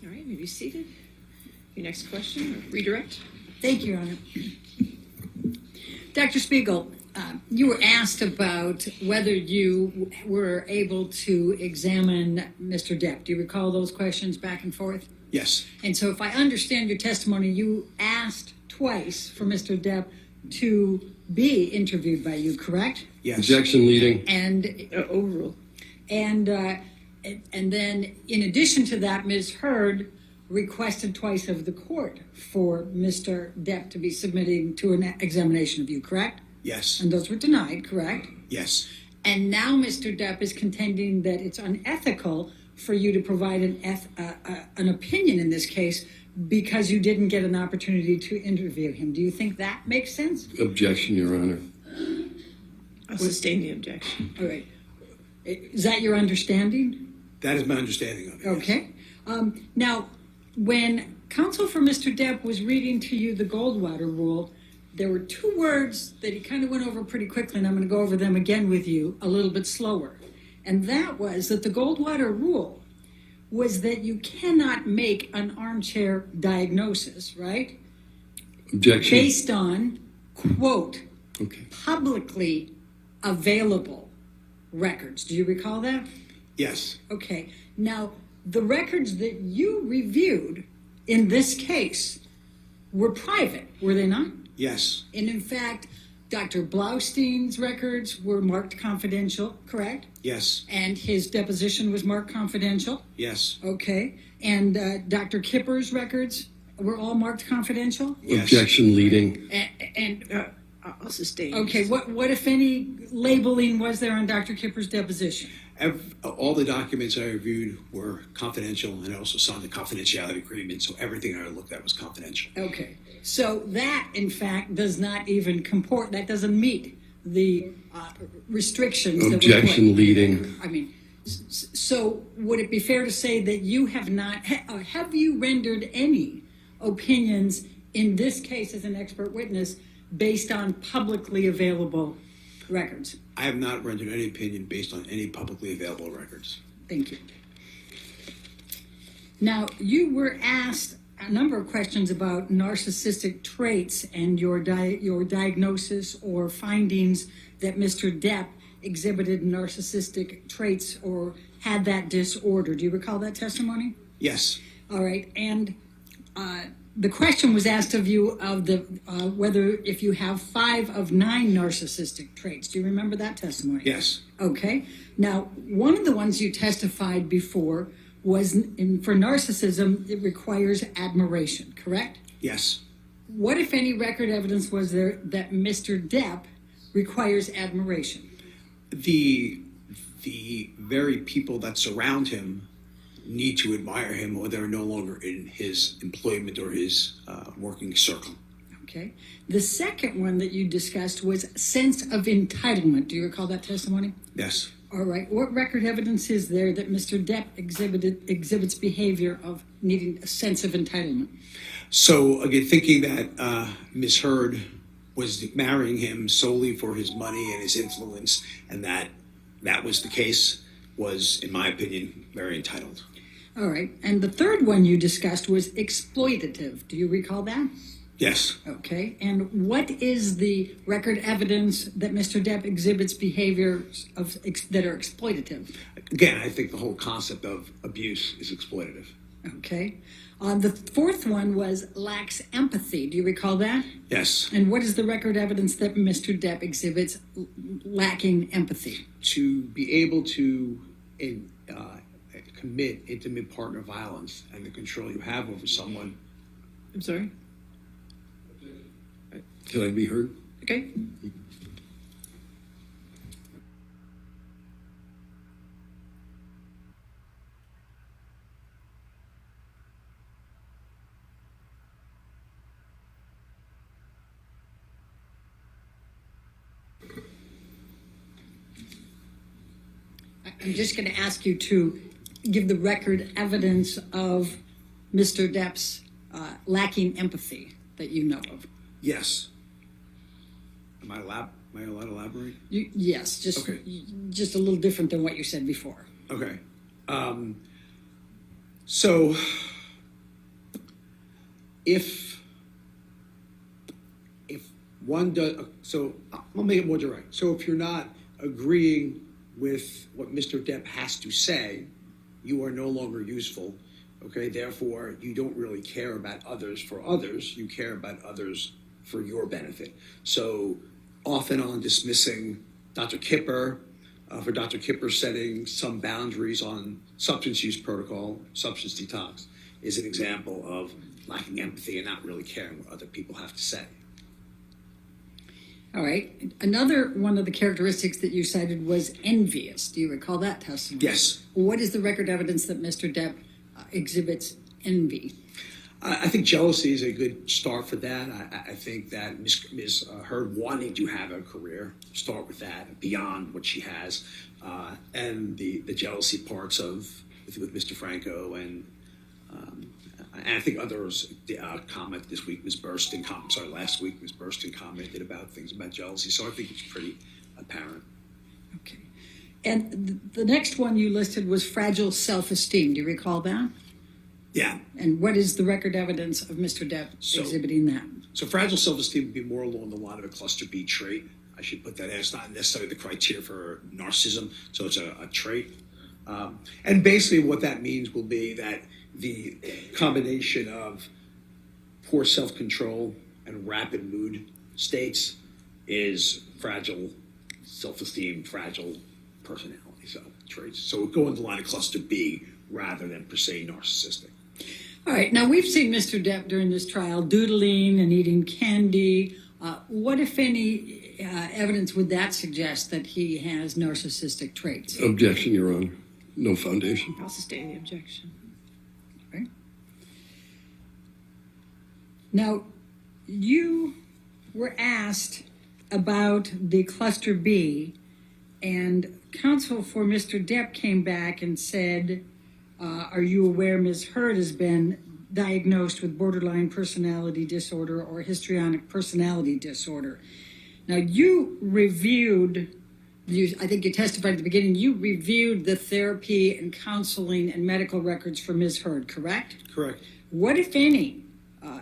All right, you be seated. Your next question, or redirect. Thank you, Your Honor. Dr. Spiegel, you were asked about whether you were able to examine Mr. Depp. Do you recall those questions back and forth? Yes. And so if I understand your testimony, you asked twice for Mr. Depp to be interviewed by you, correct? Yes. Objection leading. And Overrule. And then, in addition to that, Ms. Heard requested twice of the court for Mr. Depp to be submitting to an examination of you, correct? Yes. And those were denied, correct? Yes. And now Mr. Depp is contending that it's unethical for you to provide an opinion in this case because you didn't get an opportunity to interview him. Do you think that makes sense? Objection, Your Honor. I'll sustain the objection. All right. Is that your understanding? That is my understanding of it. Okay. Now, when counsel for Mr. Depp was reading to you the Goldwater rule, there were two words that he kind of went over pretty quickly, and I'm going to go over them again with you a little bit slower. And that was that the Goldwater rule was that you cannot make an armchair diagnosis, right? Objection. Based on, quote, Okay. publicly available records. Do you recall that? Yes. Okay. Now, the records that you reviewed in this case were private, were they not? Yes. And in fact, Dr. Blaustein's records were marked confidential, correct? Yes. And his deposition was marked confidential? Yes. Okay. And Dr. Kipper's records were all marked confidential? Yes. Objection leading. And I'll sustain. okay, what if any labeling was there on Dr. Kipper's deposition? All the documents I reviewed were confidential, and I also signed the confidentiality agreement, so everything I looked at was confidential. Okay. So that, in fact, does not even comport, that doesn't meet the restrictions that were Objection put. leading. I mean, so would it be fair to say that you have not, have you rendered any opinions in this case as an expert witness based on publicly available records? I have not rendered any opinion based on any publicly available records. Thank you. Now, you were asked a number of questions about narcissistic traits and your diagnosis or findings that Mr. Depp exhibited narcissistic traits or had that disorder. Do you recall that testimony? Yes. All right. And the question was asked of you of the whether if you have 5 of 9 narcissistic traits. Do you remember that testimony? Yes. Okay. Now, one of the ones you testified before was for narcissism, it requires admiration, correct? Yes. What, if any, record evidence was there that Mr. Depp requires admiration? The very people that surround him need to admire him, or they're no longer in his employment or his working circle. Okay. The second one that you discussed was sense of entitlement. Do you recall that testimony? Yes. All right. What record evidence is there that Mr. Depp exhibits behavior of needing a sense of entitlement? So, again, thinking that Ms. Heard was marrying him solely for his money and his influence, and that was the case, was, in my opinion, very entitled. All right. And the third one you discussed was exploitative. Do you recall that? Yes. Okay, and what is the record evidence that Mr. Depp exhibits behaviors that are exploitative? Again, I think the whole concept of abuse is exploitative. Okay. The fourth one was lacks empathy. Do you recall that? Yes. And what is the record evidence that Mr. Depp exhibits lacking empathy? To be able to commit intimate partner violence and the control you have over someone. I'm sorry? Can I be heard? Okay. I'm just going to ask you to give the record evidence of Mr. Depp's lacking empathy that you know of. Yes. Am I allowed to elaborate? Yes, Okay. just a little different than what you said before. Okay. So if one does, so I'll make it more direct. So if you're not agreeing with what Mr. Depp has to say, you are no longer useful. Okay. Therefore, you don't really care about others for others. You care about others for your benefit. So off and on dismissing Dr. Kipper, for Dr. Kipper setting some boundaries on substance use protocol, substance detox, is an example of lacking empathy and not really caring what other people have to say. All right. Another one of the characteristics that you cited was envious. Do you recall that testimony? Yes. What is the record evidence that Mr. Depp exhibits envy? I think jealousy is a good start for that. I think that Ms. Heard wanting to have a career, start with that, beyond what she has, and the jealousy parts of with Mr. Franco and I think others comment this week. Last week Ms. Burstyn commented about things about jealousy. So I think it's pretty apparent. Okay. And the next one you listed was fragile self-esteem. Do you recall that? Yeah. And what is the record evidence of Mr. Depp exhibiting that? So fragile self-esteem would be more along the line of a cluster B trait. I should put that in. It's not necessarily the criteria for narcissism, so it's a trait. And basically what that means will be that the combination of poor self-control and rapid mood states is fragile self-esteem, fragile personality, so traits. So it go in the line of cluster B rather than per se narcissistic. All right. Now, we've seen Mr. Depp during this trial doodling and eating candy. What, if any, evidence would that suggest that he has narcissistic traits? Objection, Your Honor. No foundation. I'll sustain the objection. Okay. Now, you were asked about the cluster B, and counsel for Mr. Depp came back and said, are you aware Ms. Heard has been diagnosed with borderline personality disorder or histrionic personality disorder? Now, you reviewed, I think you testified at the beginning, you reviewed the therapy and counseling and medical records for Ms. Heard, correct? Correct. What, if any,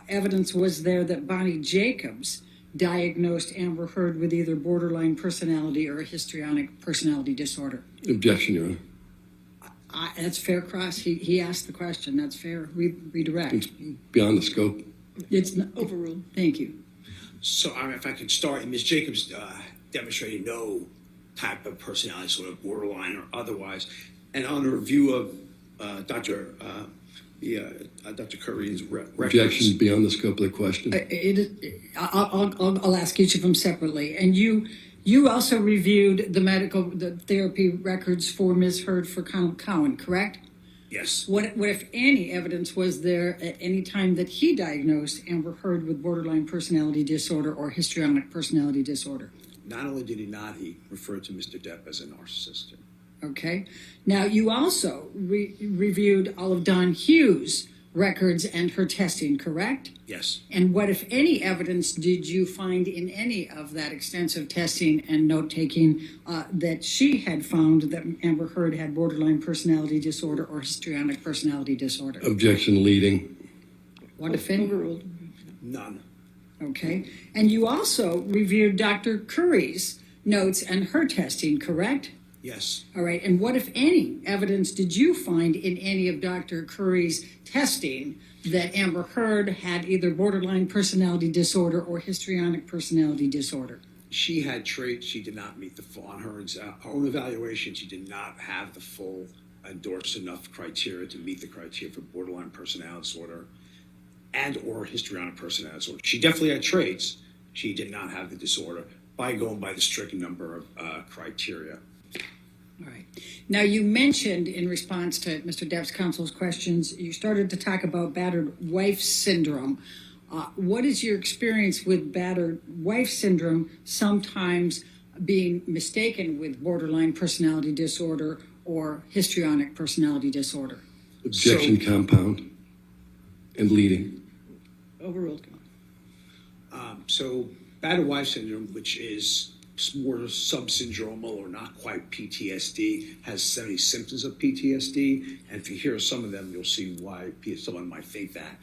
evidence was there that Bonnie Jacobs diagnosed Amber Heard with either borderline personality or histrionic personality disorder? Objection, Your Honor. That's fair cross. He asked the question. That's fair. Redirect. It's beyond the scope. It's not, Overruled. Thank you. So if I could start, Ms. Jacobs demonstrated no type of personality, sort of borderline or otherwise. And on a review of Dr. Curry's records. Objection beyond the scope of the question. I'll ask each of them separately. And you also reviewed the therapy records for Ms. Heard for Colonel Cowan, correct? Yes. What, if any, evidence was there at any time that he diagnosed Amber Heard with borderline personality disorder or histrionic personality disorder? Not only did he not, he referred to Mr. Depp as a narcissist. Okay. Now, you also reviewed all of Dawn Hughes' records and her testing, correct? Yes. And what, if any, evidence did you find in any of that extensive testing and note-taking that she had found that Amber Heard had borderline personality disorder or histrionic personality disorder? Objection leading. What, if any? Overruled. None. Okay. And you also reviewed Dr. Curry's notes and her testing, correct? Yes. All right. And what, if any, evidence did you find in any of Dr. Curry's testing that Amber Heard had either borderline personality disorder or histrionic personality disorder? She had traits she did not meet the full, on her own evaluation, she did not have the full endorsed enough criteria to meet the criteria for borderline personality disorder and or histrionic personality disorder. She definitely had traits. She did not have the disorder by going by the strict number of criteria. All right. Now, you mentioned in response to Mr. Depp's counsel's questions, you started to talk about battered wife syndrome. What is your experience with battered wife syndrome sometimes being mistaken with borderline personality disorder or histrionic personality disorder? Objection compound and leading. Overruled. So battered wife syndrome, which is more subsyndromal or not quite PTSD, has so many symptoms of PTSD. And if you hear some of them, you'll see why someone might think that.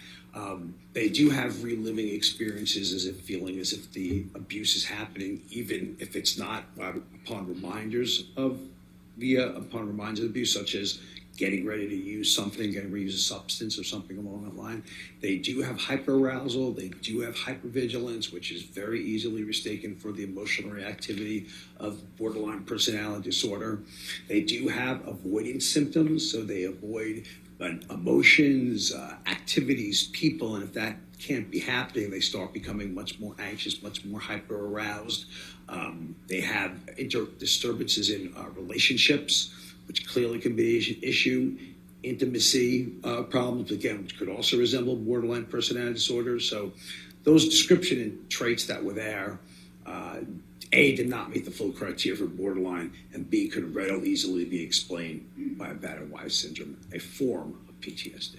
They do have reliving experiences as if feeling as if the abuse is happening, even if it's not upon reminders of abuse, such as getting ready to use something, getting ready to use a substance or something along that line. They do have hyperarousal. They do have hypervigilance, which is very easily mistaken for the emotional reactivity of borderline personality disorder. They do have avoidance symptoms, so they avoid emotions, activities, people, and if that can't be happening, they start becoming much more anxious, much more hyper-aroused. They have disturbances in relationships, which clearly can be an issue. Intimacy problems, again, which could also resemble borderline personality disorder. So those description and traits that were there, A, did not meet the full criteria for borderline, and B, could readily easily be explained by a battered wife syndrome, a form of PTSD.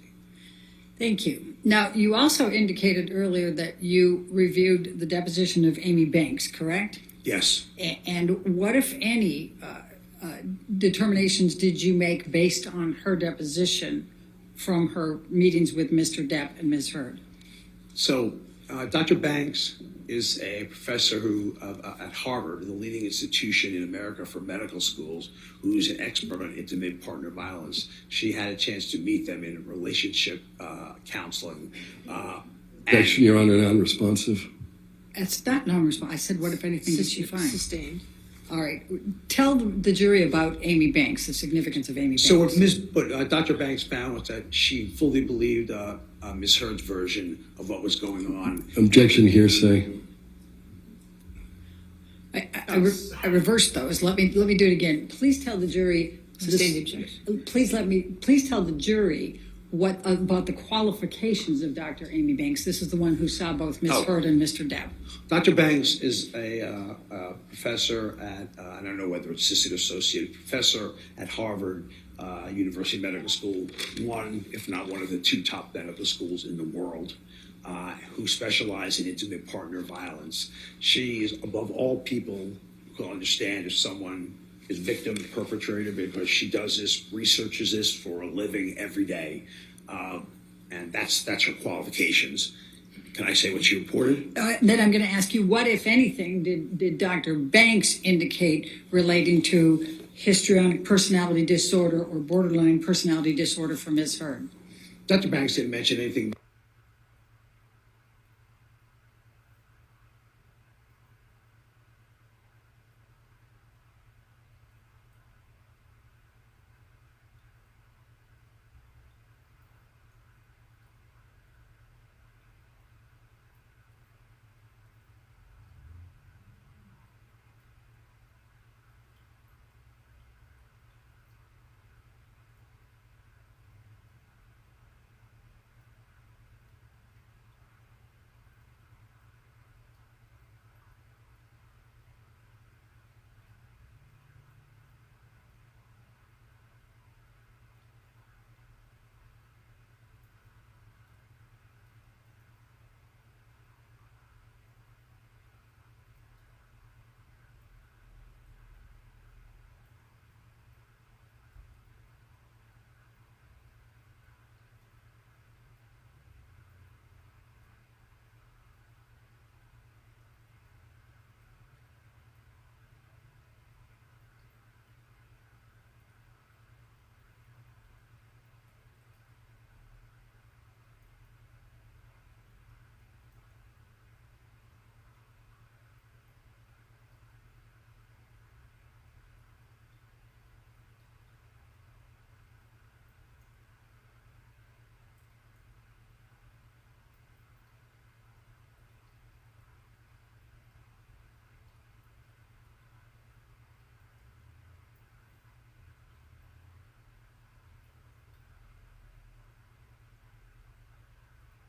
Thank you. Now, you also indicated earlier that you reviewed the deposition of Amy Banks, correct? Yes. And what, if any, determinations did you make based on her deposition from her meetings with Mr. Depp and Ms. Heard? So Dr. Banks is a professor who at Harvard, the leading institution in America for medical schools, who's an expert on intimate partner violence. She had a chance to meet them in relationship counseling. Objection, Your Honor, non-responsive. It's not non-responsive. I said, what, if anything, did she find? Sustained. All right. Tell the jury about Amy Banks, the significance of Amy Banks. So what Dr. Banks found was that she fully believed Ms. Heard's version of what was going on. Objection, hearsay. I reversed those. Let me do it again. Please tell the jury. Sustained the objection. Please tell the jury what about the qualifications of Dr. Amy Banks. This is the one who saw both Ms. Heard and Mr. Depp. Dr. Banks is a professor at, I don't know whether it's assistant associate professor at Harvard University Medical School, one, if not one of the two top medical schools in the world, who specialize in intimate partner violence. She is, above all people, who understand if someone is victim, perpetrator, because she does this, researches this for a living every day. And that's her qualifications. Can I say what she reported? Then I'm going to ask you, what, if anything, did Dr. Banks indicate relating to histrionic personality disorder or borderline personality disorder for Ms. Heard? Dr. Banks didn't mention anything.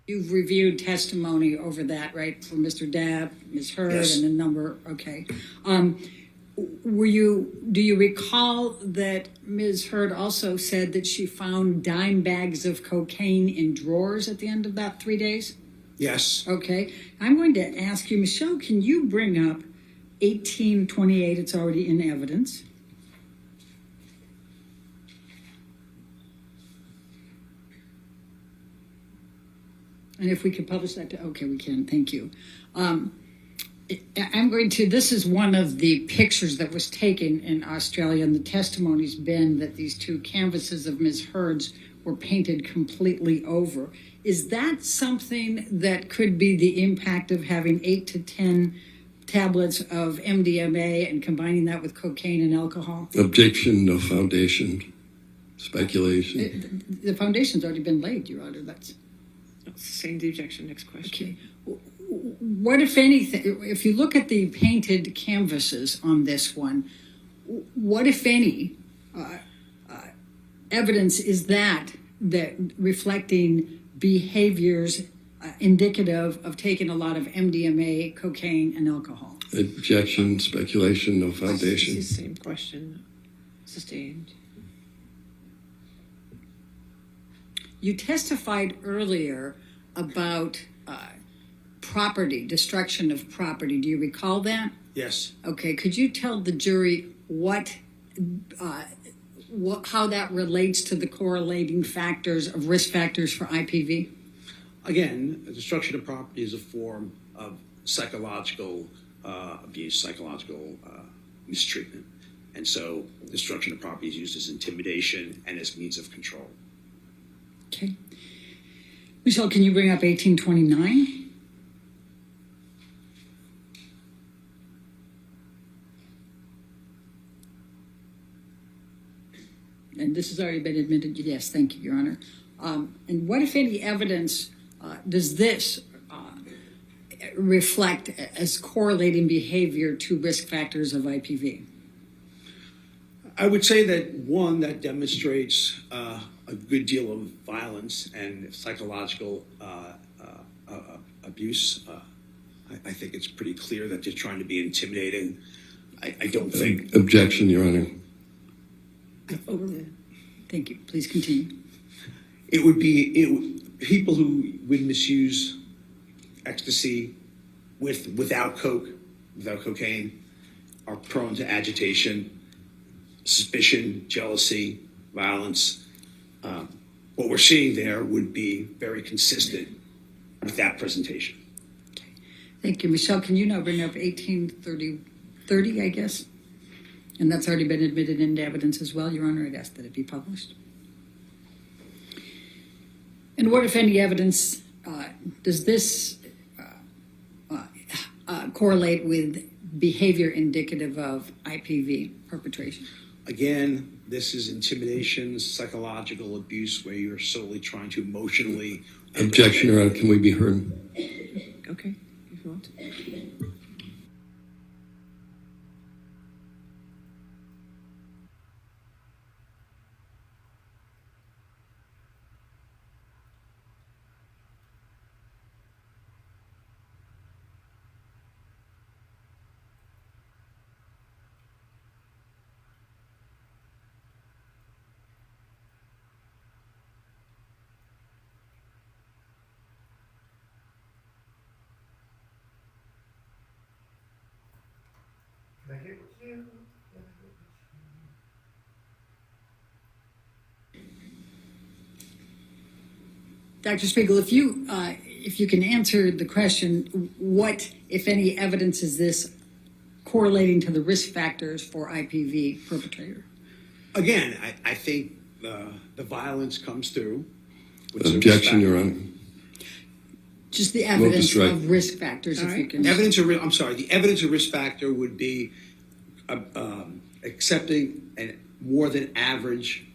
You've reviewed testimony over that, right, for Mr. Depp, Ms. Heard, Yes. and a number, okay. Do you recall that Ms. Heard also said that she found dime bags of cocaine in drawers at the end of that 3 days? Yes. Okay. I'm going to ask you, Michelle, can you bring up 1828? It's already in evidence. And if we could publish that, okay, we can. Thank you. This is one of the pictures that was taken in Australia, and the testimony's been that these two canvases of Ms. Heard's were painted completely over. Is that something that could be the impact of having 8 to 10 tablets of MDMA and combining that with cocaine and alcohol? Objection, no foundation. Speculation. The foundation's already been laid, Your Honor. That's Sustain the objection. Next question. okay. What, if anything, if you look at the painted canvases on this one, what, if any, evidence is that reflecting behaviors indicative of taking a lot of MDMA, cocaine, and alcohol? Objection, speculation, no It's foundation. the same question. Sustained. You testified earlier about property, destruction of property. Do you recall that? Yes. Okay, could you tell the jury how that relates to the correlating factors of risk factors for IPV? Again, destruction of property is a form of psychological abuse, psychological mistreatment. And so destruction of property is used as intimidation and as means of control. Okay. Michelle, can you bring up 1829? And this has already been admitted. Yes, thank you, Your Honor. And what, if any, evidence does this reflect as correlating behavior to risk factors of IPV? I would say that one, that demonstrates a good deal of violence and psychological abuse. I think it's pretty clear that they're trying to be intimidating. I don't think. Objection, Your Honor. Thank you. Please continue. It would be people who would misuse ecstasy without cocaine, are prone to agitation, suspicion, jealousy, violence. What we're seeing there would be very consistent with that presentation. Okay. Thank you. Michelle, can you now bring up 1830, I guess? And that's already been admitted into evidence as well, Your Honor. I'd ask that it be published. And what, if any, evidence does this correlate with behavior indicative of IPV perpetration? Again, this is intimidation, psychological abuse, where you're solely trying to emotionally. Objection, Your Honor. Can we be heard? Okay, if you want. Dr. Spiegel, if you can answer the question, what, if any, evidence is this correlating to the risk factors for IPV perpetrator? Again, I think the violence comes through. Objection, Your Honor. Just the evidence strike. of risk factors, All if you right. can. The evidence of risk factor would be accepting a more than average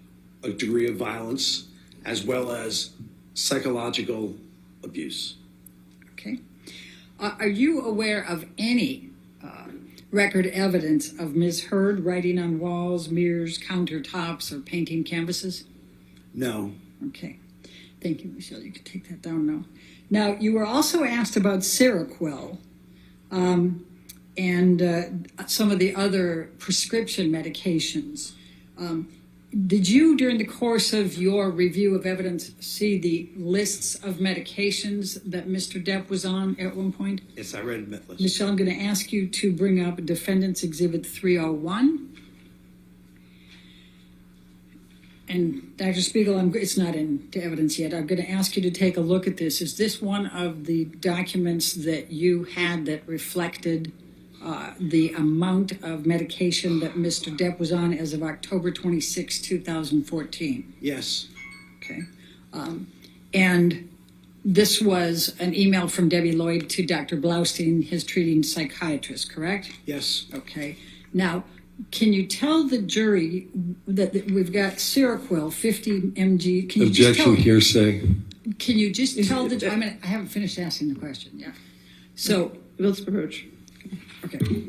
degree of violence, as well as psychological abuse. Okay. Are you aware of any record evidence of Ms. Heard writing on walls, mirrors, countertops, or painting canvases? No. Okay. Thank you, Michelle. You can take that down now. Now, you were also asked about Seroquel and some of the other prescription medications. Did you, during the course of your review of evidence, see the lists of medications that Mr. Depp was on at one point? Yes, I read that list. Michelle, I'm going to ask you to bring up Defendant's Exhibit 301. And Dr. Spiegel, it's not into evidence yet. I'm going to ask you to take a look at this. Is this one of the documents that you had that reflected the amount of medication that Mr. Depp was on as of October 26, 2014? Yes. Okay. And this was an email from Debbie Lloyd to Dr. Blaustein, his treating psychiatrist, correct? Yes. Okay. Now, can you tell the jury that we've got Seroquel, 50 mg? Can you Objection, hearsay. Can you just tell the? I haven't finished asking the question. Yeah. So Let's approach. okay.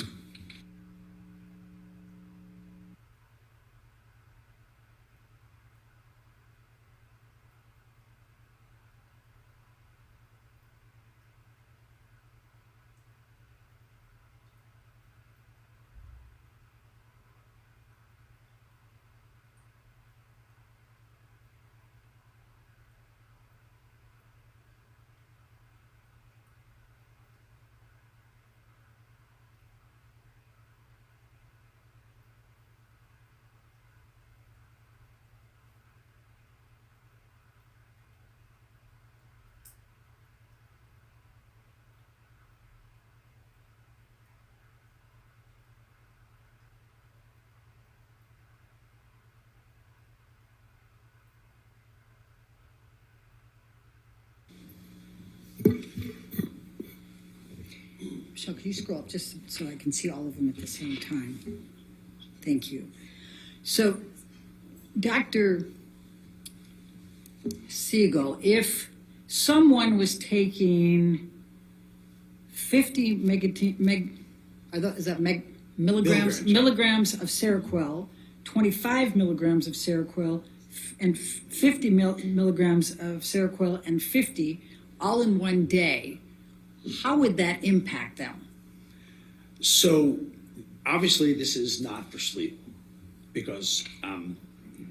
Michelle, can you scroll up just so I can see all of them at the same time? Thank you. So, Dr. Siegel, if someone was taking 50 milligrams of Seroquel, 25 milligrams of Seroquel, and 50 milligrams of Seroquel and 50 all in one day, how would that impact them? So, obviously, this is not for sleep because I'm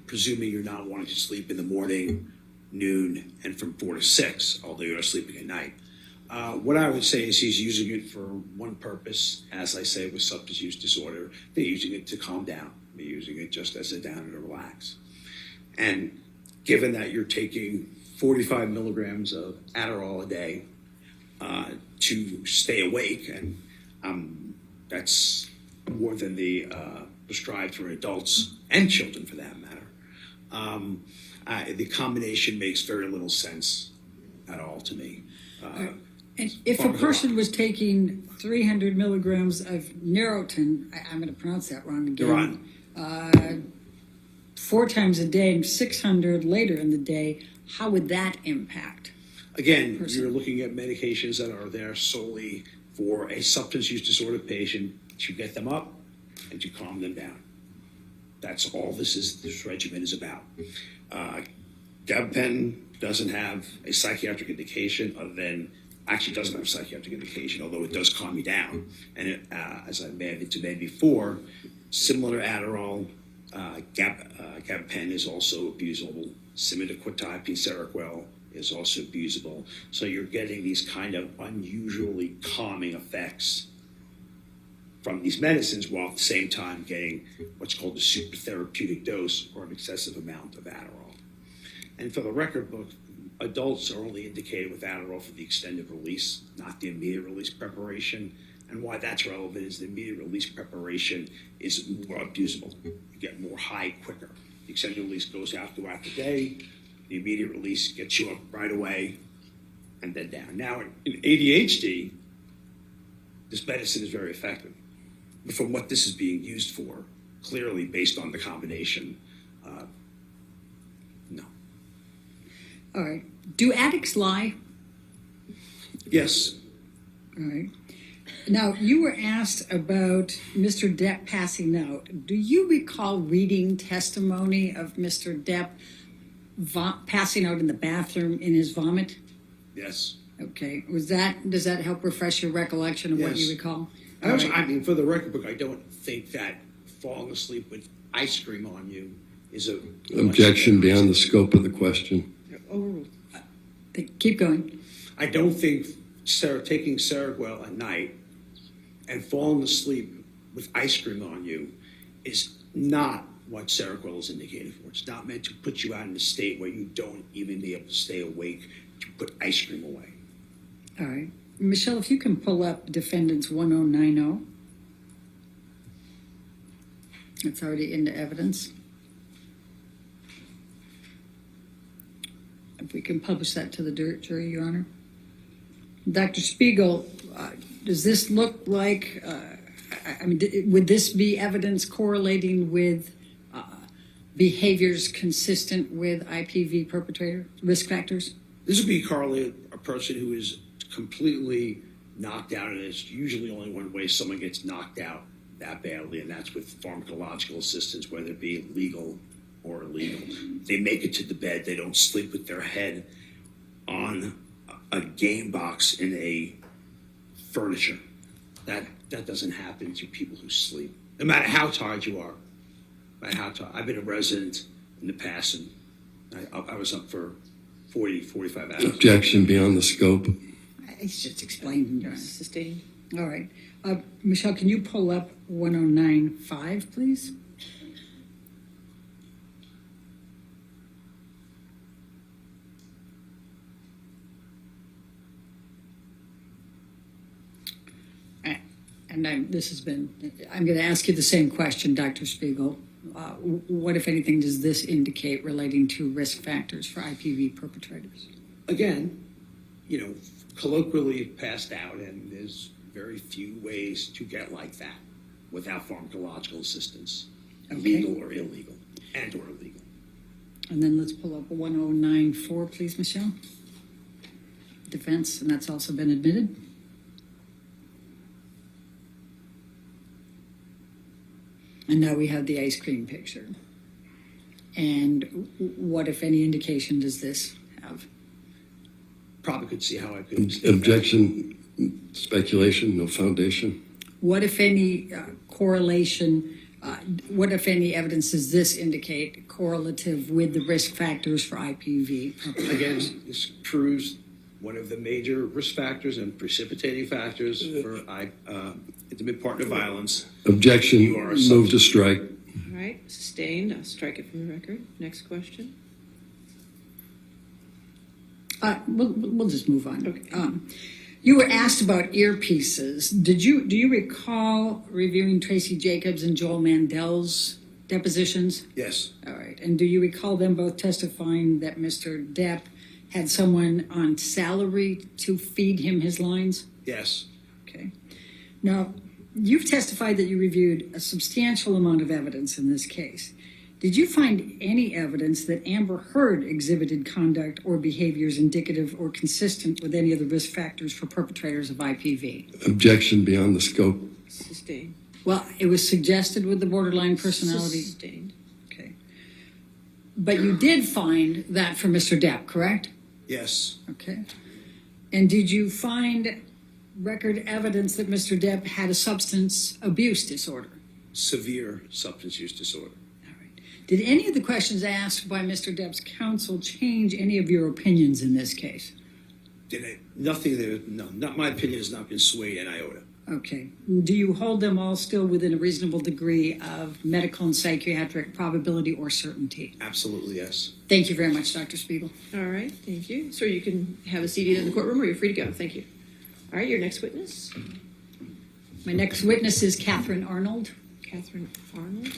presuming you're not wanting to sleep in the morning, noon, and from 4 to 6, although you're sleeping at night. What I would say is he's using it for one purpose, as I say, with substance use disorder. They're using it to calm down. They're using it just as a down and to relax. And given that you're taking 45 milligrams of Adderall a day to stay awake, and that's more than the prescribed for adults and children for that matter, the combination makes very little sense at all to me. And if a person was taking 300 milligrams of Neurontin, I'm going to pronounce that wrong again, 4 times a day and 600 later in the day, how would that impact? Again, you're looking at medications that are there solely for a substance use disorder patient to get them up and to calm them down. That's all this regimen is about. Gabapentin doesn't have a psychiatric indication other than, actually doesn't have a psychiatric indication, although it does calm you down. And it, as I may have intimated before, similar to Adderall, gabapentin is also abusable. Cimetidine, Seroquel is also abusable. So you're getting these kind of unusually calming effects from these medicines while at the same time getting what's called a super therapeutic dose or an excessive amount of Adderall. And for the record book, adults are only indicated with Adderall for the extended release, not the immediate release preparation. And why that's relevant is the immediate release preparation is more abusable. You get more high quicker. The extended release goes out throughout the day. The immediate release gets you up right away and then down. Now, in ADHD, this medicine is very effective. But from what this is being used for, clearly based on the combination, no. All right. Do addicts lie? Yes. All right. Now, you were asked about Mr. Depp passing out. Do you recall reading testimony of Mr. Depp passing out in the bathroom in his vomit? Yes. Okay. Does that help refresh your recollection of what you Yes. recall? I mean, for the record book, I don't think that falling asleep with ice cream on you is a... Objection beyond the scope of the question. Overruled. Keep going. I don't think taking Seroquel at night and falling asleep with ice cream on you is not what Seroquel is indicated for. It's not meant to put you out in a state where you don't even be able to stay awake to put ice cream away. All right. Michelle, if you can pull up defendant's 1090. It's already into evidence. If we can publish that to the jury, Your Honor. Dr. Spiegel, does this look like, would this be evidence correlating with behaviors consistent with IPV perpetrator risk factors? This would be correlated a person who is completely knocked out, and it's usually only one way someone gets knocked out that badly, and that's with pharmacological assistance, whether it be legal or illegal. They make it to the bed, they don't sleep with their head on a game box in a furniture. That doesn't happen to people who sleep, no matter how tired you are. No matter how tired. I've been a resident in the past, and I was up for 40, 45 hours. Objection beyond the scope. It's just explained, Your Honor. Sustained. All right. Michelle, can you pull up 1095, please? And I'm going to ask you the same question, Dr. Spiegel. What, if anything, does this indicate relating to risk factors for IPV perpetrators? Again, colloquially passed out, and there's very few ways to get like that without pharmacological assistance, legal or illegal, and or illegal. And then let's pull up 1094, please, Michelle. Defense, and that's also been admitted. And now we have the ice cream picture. And what, if any, indication does this have? Probably could see how I could. Objection, speculation, no foundation. What, if any, correlation, what, if any, evidence does this indicate correlative with the risk factors for IPV? Again, this proves one of the major risk factors and precipitating factors for intimate partner violence. Objection, move to strike. All right, sustained. I'll strike it from the record. Next question. We'll just move on. Okay. You were asked about earpieces. Do you recall reviewing Tracy Jacobs and Joel Mandel's depositions? Yes. All right. And do you recall them both testifying that Mr. Depp had someone on salary to feed him his lines? Yes. Okay. Now, you've testified that you reviewed a substantial amount of evidence in this case. Did you find any evidence that Amber Heard exhibited conduct or behaviors indicative or consistent with any of the risk factors for perpetrators of IPV? Objection beyond the scope. Sustained. Well, it was suggested with the borderline personality. Sustained. Okay. But you did find that for Mr. Depp, correct? Yes. Okay. And did you find record evidence that Mr. Depp had a substance abuse disorder? Severe substance use disorder. All right. Did any of the questions asked by Mr. Depp's counsel change any of your opinions in this case? Did it? Nothing there. No, not my opinion has not been swayed an iota. Okay. Do you hold them all still within a reasonable degree of medical and psychiatric probability or certainty? Absolutely, yes. Thank you very much, Dr. Spiegel. All right, thank you. Sir, you can have a seat in the courtroom or you're free to go. Thank you. All right, your next witness. My next witness is Catherine Arnold. Catherine Arnold.